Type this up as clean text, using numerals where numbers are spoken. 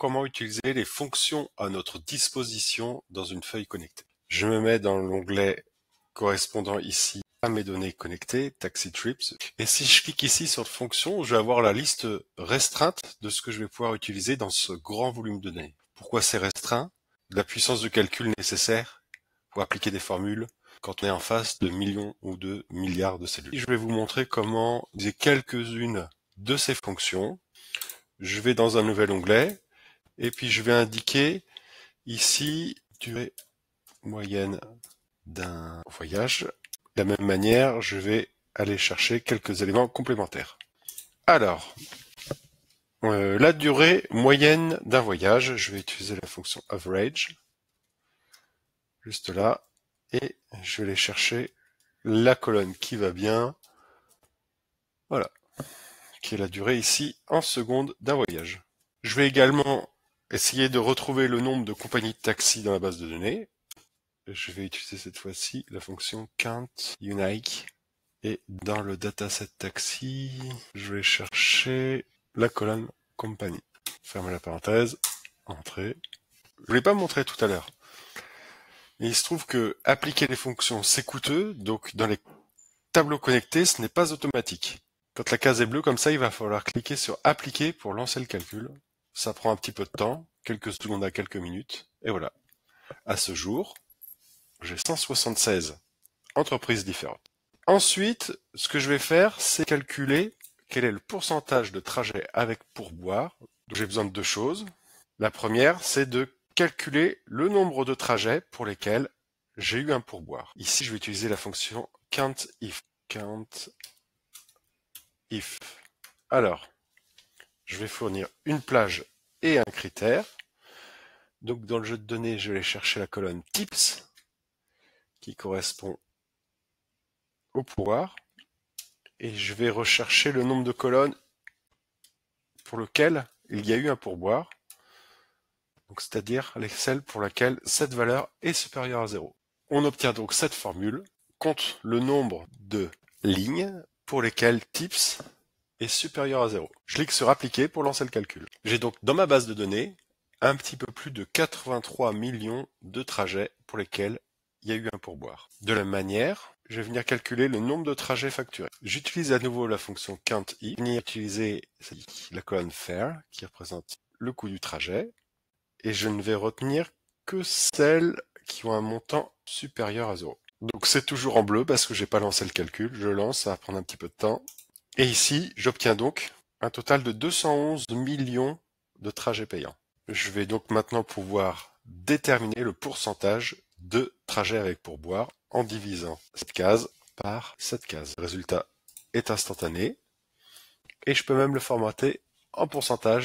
comment utiliser les fonctions à notre disposition dans une feuille connectée. Je me mets dans l'onglet correspondant ici à mes données connectées, Taxi Trips. Et si je clique ici sur fonction, je vais avoir la liste restreinte de ce que je vais pouvoir utiliser dans ce grand volume de données. Pourquoi c'est restreint? La puissance de calcul nécessaire pour appliquer des formules quand on est en face de millions ou de milliards de cellules. Je vais vous montrer comment utiliser quelques-unes de ces fonctions. Je vais dans un nouvel onglet et puis je vais indiquer ici durée moyenne d'un voyage. De la même manière, je vais aller chercher quelques éléments complémentaires. Alors, la durée moyenne d'un voyage, je vais utiliser la fonction average, juste là, et je vais aller chercher la colonne qui va bien, voilà, qui est la durée ici en secondes d'un voyage. Je vais également essayer de retrouver le nombre de compagnies de taxi dans la base de données. Je vais utiliser cette fois-ci la fonction count unique. Et dans le dataset taxi, je vais chercher la colonne compagnie. Ferme la parenthèse, entrée. Je ne l'ai pas montré tout à l'heure. Et il se trouve que appliquer les fonctions, c'est coûteux, donc dans les tableaux connectés, ce n'est pas automatique. Quand la case est bleue comme ça, il va falloir cliquer sur appliquer pour lancer le calcul. Ça prend un petit peu de temps, quelques secondes à quelques minutes, et voilà. À ce jour, j'ai 176 entreprises différentes. Ensuite, ce que je vais faire, c'est calculer quel est le pourcentage de trajet avec pourboire. J'ai besoin de deux choses. La première, c'est de calculer le nombre de trajets pour lesquels j'ai eu un pourboire. Ici, je vais utiliser la fonction countIf. CountIf. Alors, je vais fournir une plage et un critère. Donc, dans le jeu de données, je vais aller chercher la colonne tips qui correspond au pourboire. Et je vais rechercher le nombre de colonnes pour lequel il y a eu un pourboire, donc c'est-à-dire celle pour laquelle cette valeur est supérieure à 0. On obtient donc cette formule, compte le nombre de lignes pour lesquelles tips est supérieur à 0. Je clique sur appliquer pour lancer le calcul. J'ai donc dans ma base de données un petit peu plus de 83 millions de trajets pour lesquels il y a eu un pourboire. De la même manière, je vais venir calculer le nombre de trajets facturés. J'utilise à nouveau la fonction countIf, je vais venir utiliser la colonne fare qui représente le coût du trajet, et je ne vais retenir que celles qui ont un montant supérieur à 0. Donc c'est toujours en bleu parce que j'ai pas lancé le calcul, je lance, ça va prendre un petit peu de temps. Et ici, j'obtiens donc un total de 211 millions de trajets payants. Je vais donc maintenant pouvoir déterminer le pourcentage de trajets avec pourboire en divisant cette case par cette case. Le résultat est instantané et je peux même le formater en pourcentage